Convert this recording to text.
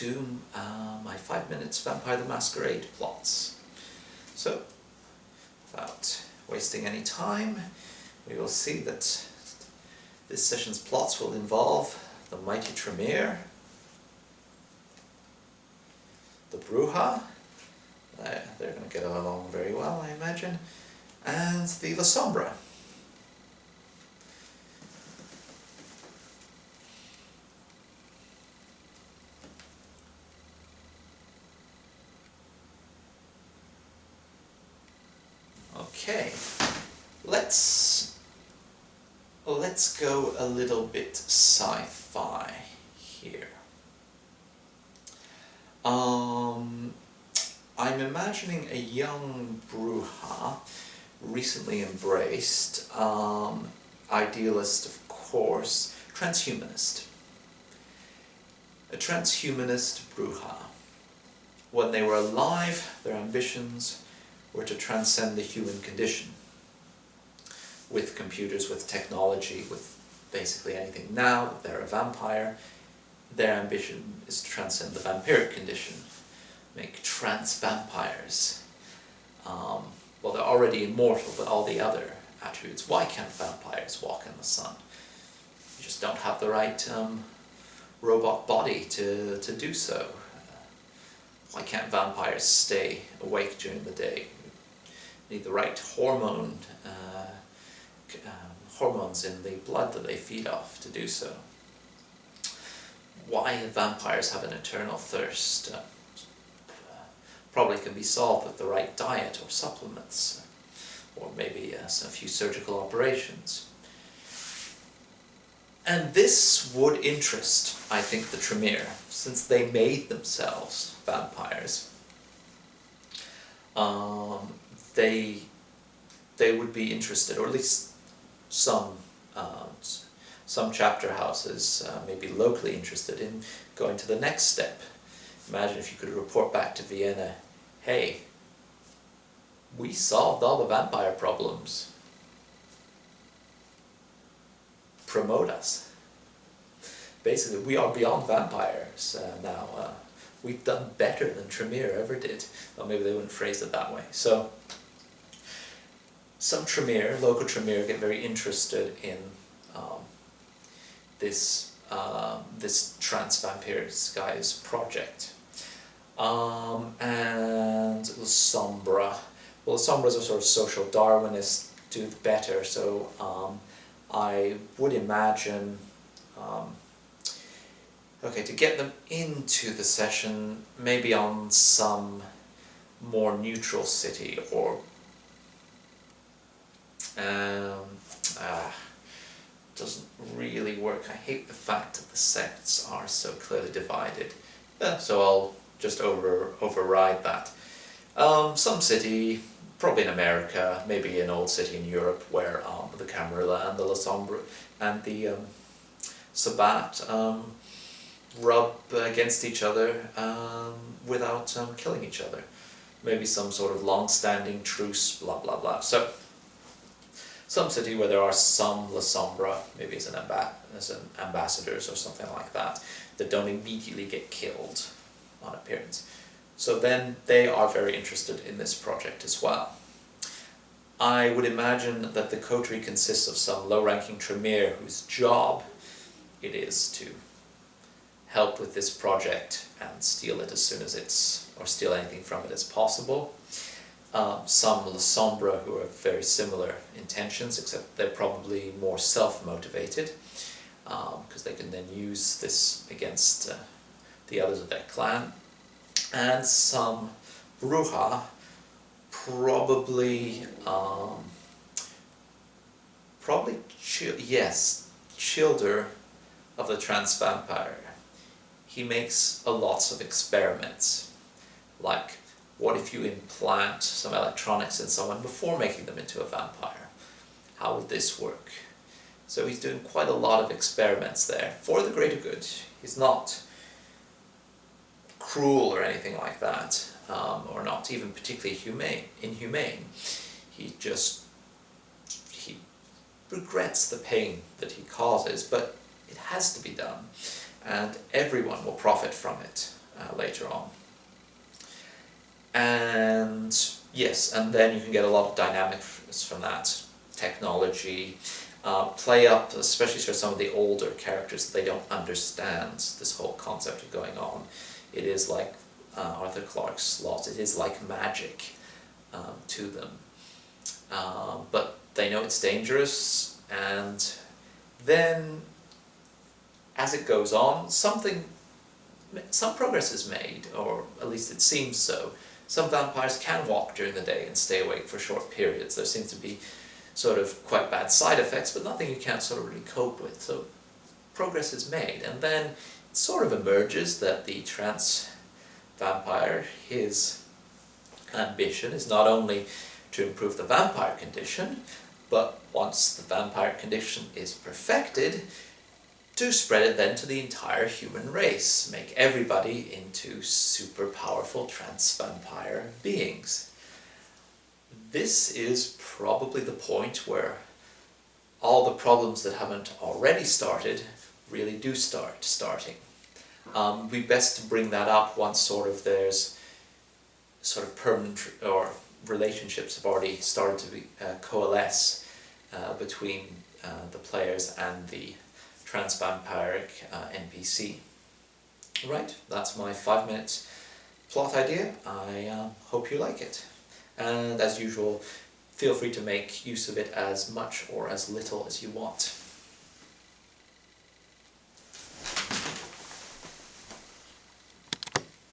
to my 5 minutes Vampire the Masquerade plots. So, without wasting any time, we will see that this session's plots will involve the mighty Tremere, the Brujah, they're going to get along very well, I imagine, and the Lasombra. Okay, let's go a little bit sci-fi here. I'm imagining a young Brujah, recently embraced, idealist of course, transhumanist. A transhumanist Brujah. When they were alive, their ambitions were to transcend the human condition. With computers, with technology, with basically anything. Now that they're a vampire, their ambition is to transcend the vampiric condition. Make transvampires. Well, they're already immortal, but all the other attributes. Why can't vampires walk in the sun? You just don't have the right robot body to do so. Why can't vampires stay awake during the day? You need the right hormones in the blood that they feed off to do so. Why vampires have an eternal thirst probably can be solved with the right diet or supplements, or maybe a few surgical operations. And this would interest, I think, the Tremere, since they made themselves vampires. They would be interested, or at least some chapter houses may be locally interested in going to the next step. Imagine if you could report back to Vienna, hey, we solved all the vampire problems. Promote us. Basically, we are beyond vampires now. We've done better than Tremere ever did. Well, maybe they wouldn't phrase it that way. So, some Tremere, local Tremere, get very interested in this Transvampirism guy's project. And Lasombra. Well, Lasombra is a sort of social Darwinist, do better, so I would imagine, okay, to get them into the session, maybe on some more neutral city, or doesn't really work. I hate the fact that the sects are so clearly divided, so I'll just override that. Some city, probably in America, maybe an old city in Europe, where the Camarilla and the Lasombra and the Sabbat rub against each other without killing each other. Maybe some sort of long-standing truce, blah blah blah. So, some city where there are some Lasombra, maybe as ambassadors or something like that don't immediately get killed on appearance. So then they are very interested in this project as well. I would imagine that the coterie consists of some low-ranking Tremere whose job it is to help with this project and steal it as soon as or steal anything from it as possible. Some Lasombra who have very similar intentions, except they're probably more self-motivated, because they can then use this against the others of their clan. And some Brujah, probably Childer of the Transvampire. He makes lots of experiments, like, what if you implant some electronics in someone before making them into a vampire? How would this work? So he's doing quite a lot of experiments there for the greater good. He's not cruel or anything like that, or not even particularly inhumane. He regrets the pain that he causes, but it has to be done, and everyone will profit from it. later on. And yes, and then you can get a lot of dynamics from that. Technology, play up, especially for some of the older characters, they don't understand this whole concept of going on. It is like Arthur Clarke's Lost, it is like magic to them. But they know it's dangerous, and then as it goes on, some progress is made, or at least it seems so. Some vampires can walk during the day and stay awake for short periods. There seems to be sort of quite bad side effects, but nothing you can't sort of really cope with. So progress is made, and then it sort of emerges that the trans vampire, his ambition is not only to improve the vampire condition, but once the vampire condition is perfected, to spread it then to the entire human race, make everybody into super powerful trans-vampire beings. This is probably the point where all the problems that haven't already started really do start starting. We best to bring that up once sort of there's sort of permanent or relationships have already started to be, coalesce between the players and the transvampiric NPC. Right, that's my 5 minutes plot idea. I hope you like it. And as usual, feel free to make use of it as much or as little as you want.